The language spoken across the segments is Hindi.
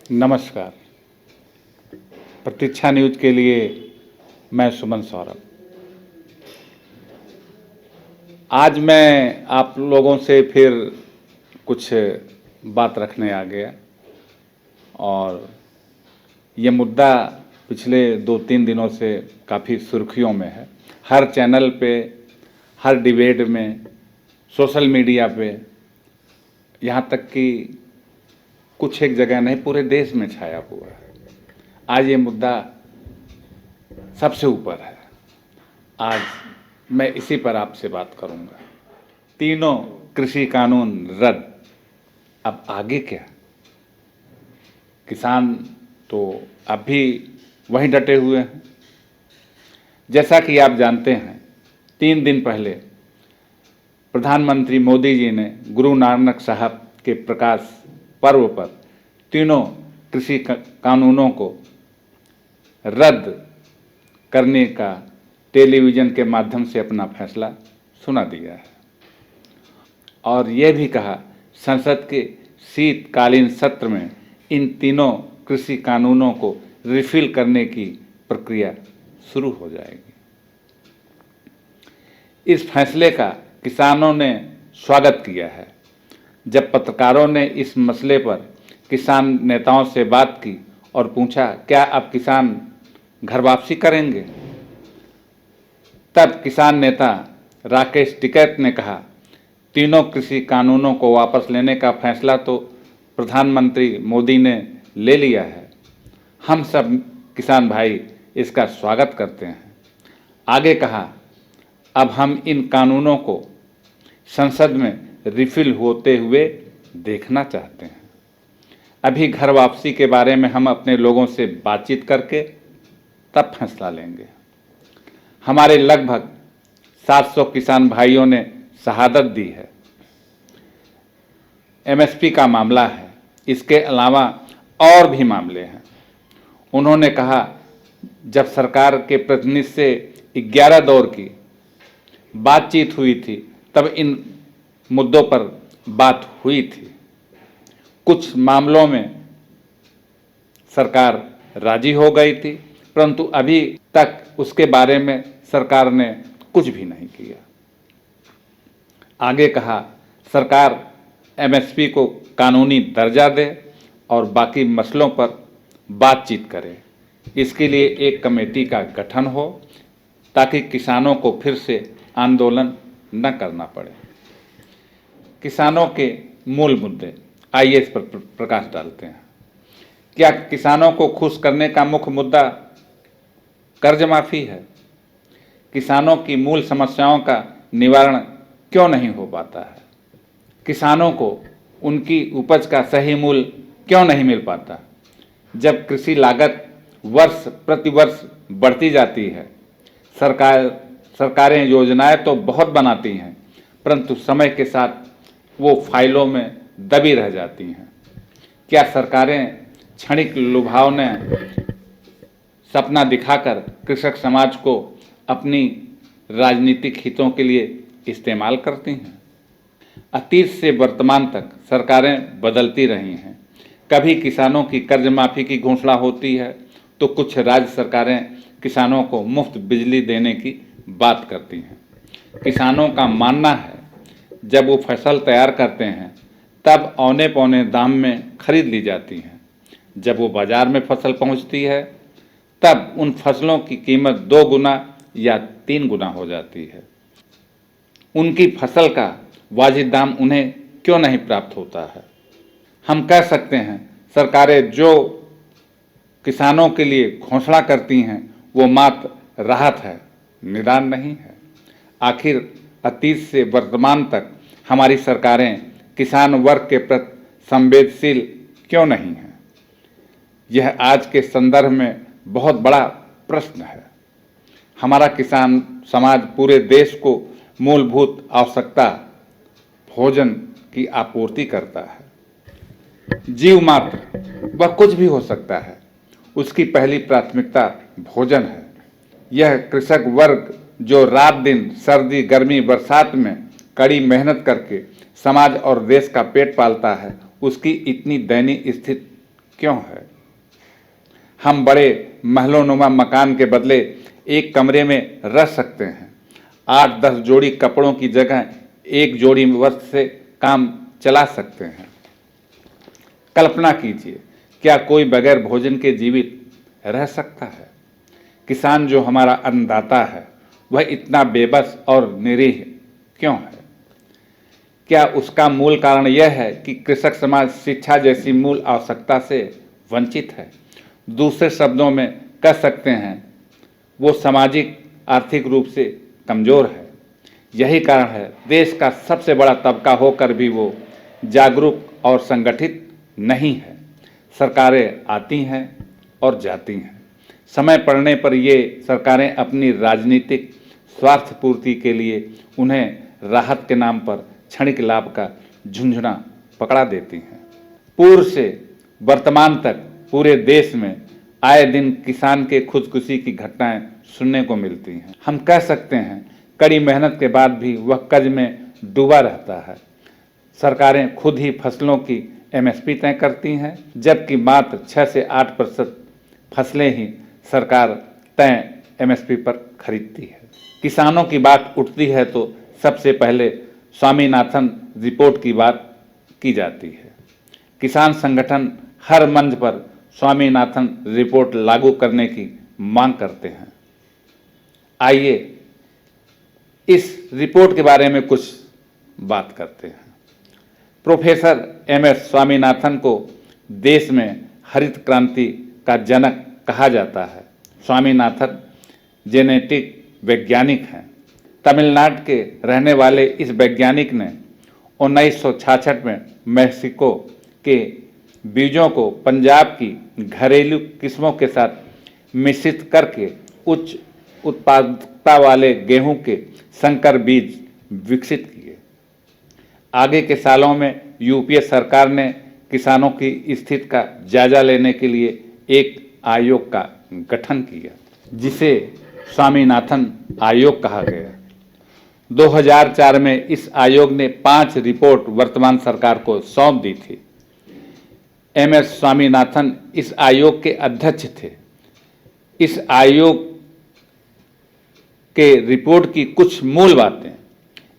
नमस्कार। प्रतीक्षा न्यूज के लिए मैं सुमन सौरभ। आज मैं आप लोगों से फिर कुछ बात रखने आ गया और ये मुद्दा पिछले 2-3 दिनों से काफ़ी सुर्खियों में है। हर चैनल पे, हर डिबेट में, सोशल मीडिया पे, यहाँ तक कि कुछ एक जगह नहीं, पूरे देश में छाया हुआ है। आज ये मुद्दा सबसे ऊपर है। आज मैं इसी पर आपसे बात करूंगा। तीनों कृषि कानून रद्द, अब आगे क्या? किसान तो अब भी वहीं डटे हुए हैं। जैसा कि आप जानते हैं, 3 दिन पहले प्रधानमंत्री मोदी जी ने गुरु नानक साहब के प्रकाश पर्व पर तीनों कृषि कानूनों को रद्द करने का टेलीविज़न के माध्यम से अपना फैसला सुना दिया है और ये भी कहा संसद के शीतकालीन सत्र में इन तीनों कृषि कानूनों को रिफिल करने की प्रक्रिया शुरू हो जाएगी। इस फैसले का किसानों ने स्वागत किया है। जब पत्रकारों ने इस मसले पर किसान नेताओं से बात की और पूछा क्या अब किसान घर वापसी करेंगे, तब किसान नेता राकेश टिकैत ने कहा तीनों कृषि कानूनों को वापस लेने का फैसला तो प्रधानमंत्री मोदी ने ले लिया है। हम सब किसान भाई इसका स्वागत करते हैं। आगे कहा अब हम इन कानूनों को संसद में रिफिल होते हुए देखना चाहते हैं। अभी घर वापसी के बारे में हम अपने लोगों से बातचीत करके तब फैसला लेंगे। हमारे लगभग 700 किसान भाइयों ने शहादत दी है। एमएसपी का मामला है, इसके अलावा और भी मामले हैं। उन्होंने कहा जब सरकार के प्रतिनिधि से 11 दौर की बातचीत हुई थी तब इन मुद्दों पर बात हुई थी। कुछ मामलों में सरकार राजी हो गई थी, परंतु अभी तक उसके बारे में सरकार ने कुछ भी नहीं किया। आगे कहा सरकार एमएसपी को कानूनी दर्जा दे और बाकी मसलों पर बातचीत करे। इसके लिए एक कमेटी का गठन हो ताकि किसानों को फिर से आंदोलन न करना पड़े। किसानों के मूल मुद्दे, आइए इस पर प्रकाश डालते हैं। क्या किसानों को खुश करने का मुख्य मुद्दा कर्ज माफी है? किसानों की मूल समस्याओं का निवारण क्यों नहीं हो पाता है? किसानों को उनकी उपज का सही मूल्य क्यों नहीं मिल पाता? जब कृषि लागत वर्ष प्रति वर्ष बढ़ती जाती है, सरकारें योजनाएं तो बहुत बनाती हैं, परंतु समय के साथ वो फाइलों में दबी रह जाती हैं। क्या सरकारें क्षणिक लुभावने सपना दिखाकर कृषक समाज को अपनी राजनीतिक हितों के लिए इस्तेमाल करती हैं? अतीत से वर्तमान तक सरकारें बदलती रही हैं। कभी किसानों की कर्ज माफी की घोषणा होती है तो कुछ राज्य सरकारें किसानों को मुफ्त बिजली देने की बात करती हैं। किसानों का मानना है जब वो फसल तैयार करते हैं तब औने पौने दाम में खरीद ली जाती हैं। जब वो बाजार में फसल पहुंचती है तब उन फसलों की कीमत 2 गुना या 3 गुना हो जाती है। उनकी फसल का वाजिब दाम उन्हें क्यों नहीं प्राप्त होता है? हम कह सकते हैं सरकारें जो किसानों के लिए घोषणा करती हैं वो मात्र राहत है, निदान नहीं है। आखिर अतीत से वर्तमान तक हमारी सरकारें किसान वर्ग के प्रति संवेदनशील क्यों नहीं हैं? यह आज के संदर्भ में बहुत बड़ा प्रश्न है। हमारा किसान समाज पूरे देश को मूलभूत आवश्यकता भोजन की आपूर्ति करता है। जीव मात्र वह कुछ भी हो सकता है, उसकी पहली प्राथमिकता भोजन है। यह कृषक वर्ग जो रात दिन सर्दी गर्मी बरसात में कड़ी मेहनत करके समाज और देश का पेट पालता है, उसकी इतनी दयनीय स्थिति क्यों है? हम बड़े महलोनुमा मकान के बदले एक कमरे में रह सकते हैं। 8-10 जोड़ी कपड़ों की जगह एक जोड़ी वस्त्र से काम चला सकते हैं। कल्पना कीजिए, क्या कोई बगैर भोजन के जीवित रह सकता है? किसान जो हमारा अन्नदाता है, वह इतना बेबस और निरीह क्यों है? क्या उसका मूल कारण यह है कि कृषक समाज शिक्षा जैसी मूल आवश्यकता से वंचित है? दूसरे शब्दों में कह सकते हैं, वो सामाजिक आर्थिक रूप से कमज़ोर है। यही कारण है देश का सबसे बड़ा तबका होकर भी वो जागरूक और संगठित नहीं है। सरकारें आती हैं और जाती हैं। समय पड़ने पर ये सरकारें अपनी राजनीतिक स्वार्थ पूर्ति के लिए उन्हें राहत के नाम पर क्षणिक लाभ का झुंझुना पकड़ा देती हैं। पूर्व से वर्तमान तक पूरे देश में आए दिन किसान के खुदकुशी की घटनाएं सुनने को मिलती हैं। हम कह सकते हैं, कड़ी मेहनत के बाद भी वह कर्ज में डूबा रहता है। सरकारें खुद ही फसलों की एमएसपी तय करती हैं, जबकि मात्र 6 से 8% फसलें ही सरकार तय एमएसपी पर खरीदती है। किसानों की बात उठती है तो सबसे पहले स्वामीनाथन रिपोर्ट की बात की जाती है। किसान संगठन हर मंच पर स्वामीनाथन रिपोर्ट लागू करने की मांग करते हैं। आइए इस रिपोर्ट के बारे में कुछ बात करते हैं। प्रोफेसर एमएस स्वामीनाथन को देश में हरित क्रांति का जनक कहा जाता है। स्वामीनाथन जेनेटिक वैज्ञानिक हैं। तमिलनाडु के रहने वाले इस वैज्ञानिक ने 1966 में मेक्सिको के बीजों को पंजाब की घरेलू किस्मों के साथ मिश्रित करके उच्च उत्पादकता वाले गेहूं के संकर बीज विकसित किए। आगे के सालों में यूपीए सरकार ने किसानों की स्थिति का जायजा लेने के लिए एक आयोग का गठन किया, जिसे स्वामीनाथन आयोग कहा गया। 2004 में इस आयोग ने 5 रिपोर्ट वर्तमान सरकार को सौंप दी थी। एमएस स्वामीनाथन इस आयोग के अध्यक्ष थे। इस आयोग के रिपोर्ट की कुछ मूल बातें।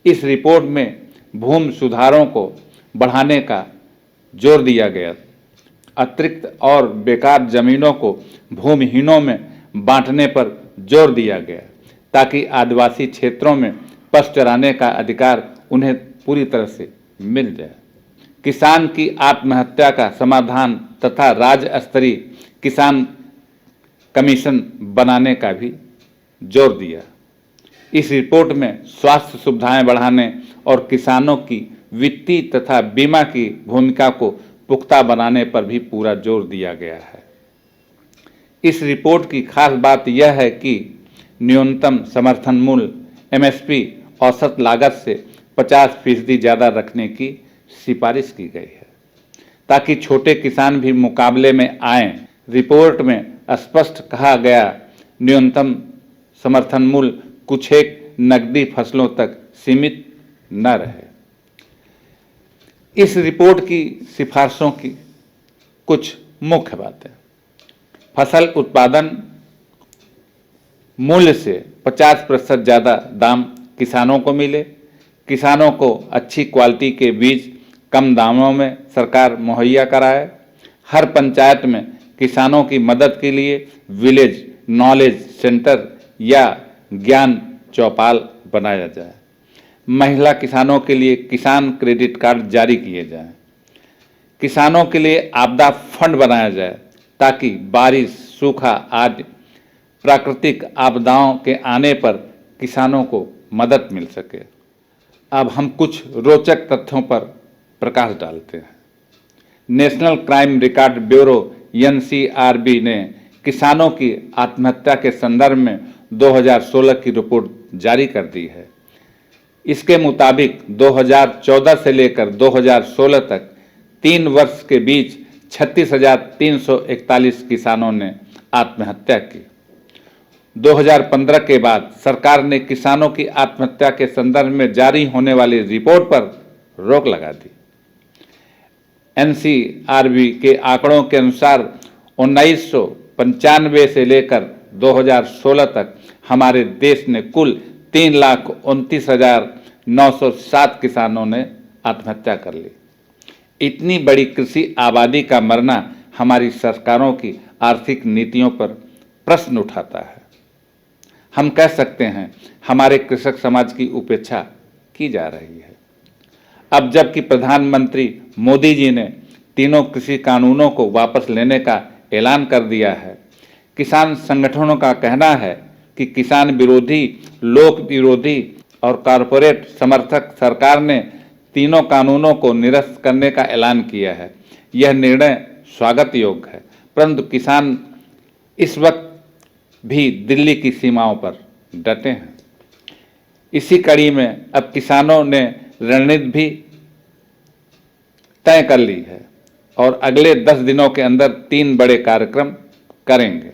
इस रिपोर्ट में भूमि सुधारों को बढ़ाने का जोर दिया गया। अतिरिक्त और बेकार जमीनों को भूमिहीनों में बांटने पर जोर दिया गया, ताकि आदिवासी क्षेत्रों में पशु चराने का अधिकार उन्हें पूरी तरह से मिल जाए। किसान की आत्महत्या का समाधान तथा राज्य स्तरीय किसान कमीशन बनाने का भी जोर दिया। इस रिपोर्ट में स्वास्थ्य सुविधाएं बढ़ाने और किसानों की वित्तीय तथा बीमा की भूमिका को पुख्ता बनाने पर भी पूरा जोर दिया गया है। इस रिपोर्ट की खास बात यह है कि न्यूनतम समर्थन मूल्य एमएसपी औसत लागत से 50% ज़्यादा रखने की सिफारिश की गई है, ताकि छोटे किसान भी मुकाबले में आएं। रिपोर्ट में स्पष्ट कहा गया, न्यूनतम समर्थन मूल्य कुछ एक नकदी फसलों तक सीमित न रहे। इस रिपोर्ट की सिफारिशों की कुछ मुख्य बातें। फसल उत्पादन मूल्य से 50% ज़्यादा दाम किसानों को मिले। किसानों को अच्छी क्वालिटी के बीज कम दामों में सरकार मुहैया कराए। हर पंचायत में किसानों की मदद के लिए विलेज नॉलेज सेंटर या ज्ञान चौपाल बनाया जाए। महिला किसानों के लिए किसान क्रेडिट कार्ड जारी किए जाएं। किसानों के लिए आपदा फंड बनाया जाए, ताकि बारिश, सूखा आदि प्राकृतिक आपदाओं के आने पर किसानों को मदद मिल सके। अब हम कुछ रोचक तथ्यों पर प्रकाश डालते हैं। National crime record bureau NCRB ने किसानों की आत्महत्या के संदर्भ में 2016 की रिपोर्ट जारी कर दी है। इसके मुताबिक 2014 से लेकर 2016 तक 3 वर्ष के बीच 36,341 किसानों ने आत्महत्या की। 2015 के बाद सरकार ने किसानों की आत्महत्या के संदर्भ में जारी होने वाली रिपोर्ट पर रोक लगा दी। NCRB के आंकड़ों के अनुसार 1995 से लेकर 2016 तक हमारे देश ने कुल 3,29,907 किसानों ने आत्महत्या कर ली। इतनी बड़ी कृषि आबादी का मरना हमारी सरकारों की आर्थिक नीतियों पर प्रश्न उठाता है। हम कह सकते हैं हमारे कृषक समाज की उपेक्षा की जा रही है। अब जबकि प्रधानमंत्री मोदी जी ने तीनों कृषि कानूनों को वापस लेने का ऐलान कर दिया है, किसान संगठनों का कहना है कि किसान विरोधी, लोक विरोधी और कॉरपोरेट समर्थक सरकार ने तीनों कानूनों को निरस्त करने का ऐलान किया है। यह निर्णय स्वागत योग्य है, परंतु किसान इस वक्त भी दिल्ली की सीमाओं पर डटे हैं। इसी कड़ी में अब किसानों ने रणनीति भी तय कर ली है और अगले 10 दिनों के अंदर 3 बड़े कार्यक्रम करेंगे।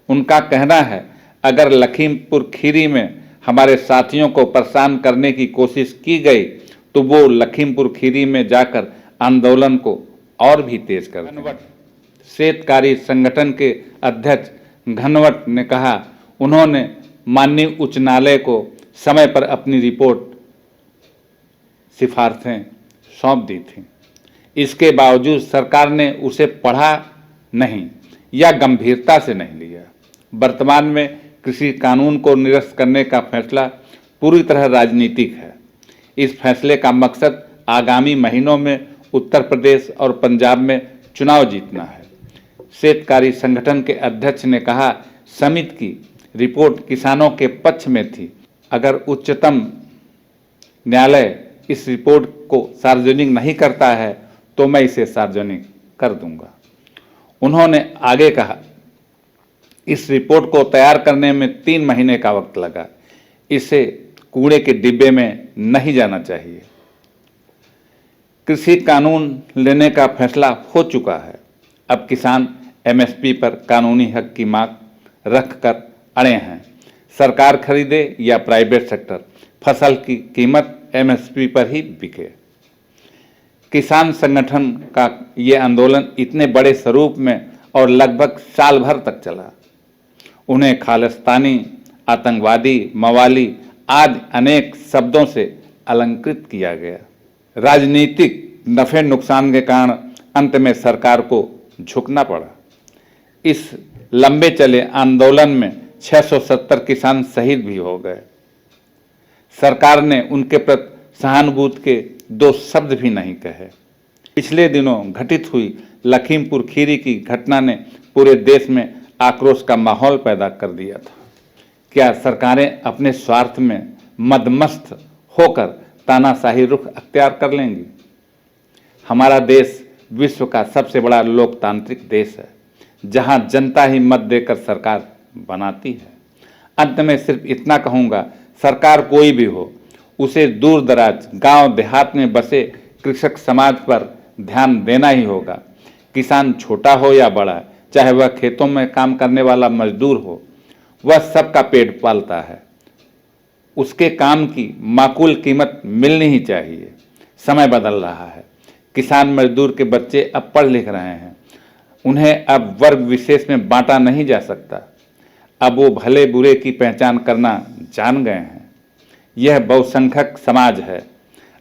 उनका कहना है अगर लखीमपुर खीरी में हमारे साथियों को परेशान करने की कोशिश की गई तो वो लखीमपुर खीरी में जाकर आंदोलन को और भी तेज कर देंगे। शेतकारी संगठन के अध्यक्ष घनवट ने कहा, उन्होंने माननीय उच्च न्यायालय को समय पर अपनी रिपोर्ट सिफारिशें सौंप दी थी। इसके बावजूद सरकार ने उसे पढ़ा नहीं या गंभीरता से नहीं लिया। वर्तमान में कृषि कानून को निरस्त करने का फैसला पूरी तरह राजनीतिक है। इस फैसले का मकसद आगामी महीनों में उत्तर प्रदेश और पंजाब में चुनाव जीतना है। शेतकारी संगठन के अध्यक्ष ने कहा, समिति की रिपोर्ट किसानों के पक्ष में थी। अगर उच्चतम न्यायालय इस रिपोर्ट को सार्वजनिक नहीं करता है तो मैं इसे सार्वजनिक कर दूंगा। उन्होंने आगे कहा, इस रिपोर्ट को तैयार करने में 3 महीने का वक्त लगा। इसे कूड़े के डिब्बे में नहीं जाना चाहिए। कृषि कानून लेने का फैसला हो चुका है। अब किसान MSP पर कानूनी हक की मांग रखकर अड़े हैं। सरकार खरीदे या प्राइवेट सेक्टर, फसल की कीमत MSP पर ही बिके। किसान संगठन का ये आंदोलन इतने बड़े स्वरूप में और लगभग साल भर तक चला। उन्हें खालिस्तानी, आतंकवादी, मवाली आदि अनेक शब्दों से अलंकृत किया गया। राजनीतिक नफे नुकसान के कारण अंत में सरकार को झुकना पड़ा। इस लंबे चले आंदोलन में 670 किसान शहीद भी हो गए। सरकार ने उनके प्रति सहानुभूति के 2 शब्द भी नहीं कहे। पिछले दिनों घटित हुई लखीमपुर खीरी की घटना ने पूरे देश में आक्रोश का माहौल पैदा कर दिया था। क्या सरकारें अपने स्वार्थ में मदमस्त होकर तानाशाही रुख अख्तियार कर लेंगी? हमारा देश विश्व का सबसे बड़ा लोकतांत्रिक देश है, जहां जनता ही मत देकर सरकार बनाती है। अंत में सिर्फ इतना कहूँगा, सरकार कोई भी हो, उसे दूर दराज गांव देहात में बसे कृषक समाज पर ध्यान देना ही होगा। किसान छोटा हो या बड़ा, चाहे वह खेतों में काम करने वाला मजदूर हो, वह सबका पेट पालता है। उसके काम की माकूल कीमत मिलनी ही चाहिए। समय बदल रहा है। किसान मजदूर के बच्चे अब पढ़ लिख रहे हैं। उन्हें अब वर्ग विशेष में बांटा नहीं जा सकता। अब वो भले बुरे की पहचान करना जान गए हैं। यह बहुसंख्यक समाज है।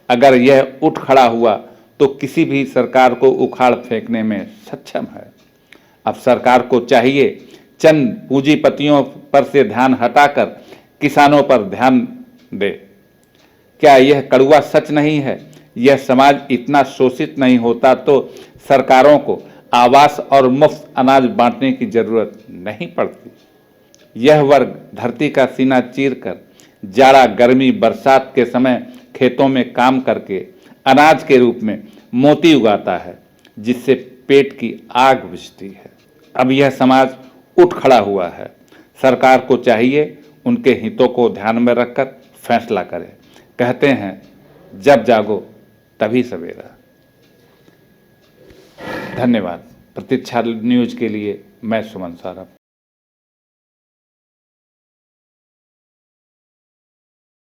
अगर यह उठ खड़ा हुआ तो किसी भी सरकार को उखाड़ फेंकने में सक्षम है। अब सरकार को चाहिए चंद पूंजीपतियों पर से ध्यान हटाकर किसानों पर ध्यान दे। क्या यह कड़वा सच नहीं है? यह समाज इतना शोषित नहीं होता तो सरकारों को आवास और मुफ्त अनाज बांटने की जरूरत नहीं पड़ती। यह वर्ग धरती का सीना चीरकर जाड़ा, गर्मी, बरसात के समय खेतों में काम करके अनाज के रूप में मोती उगाता है, जिससे पेट की आग बुझती है। अब यह समाज उठ खड़ा हुआ है। सरकार को चाहिए उनके हितों को ध्यान में रखकर फैसला करे। कहते हैं, जब जागो तभी सवेरा। धन्यवाद। प्रतीक्षा न्यूज के लिए मैं सुमन सारभ।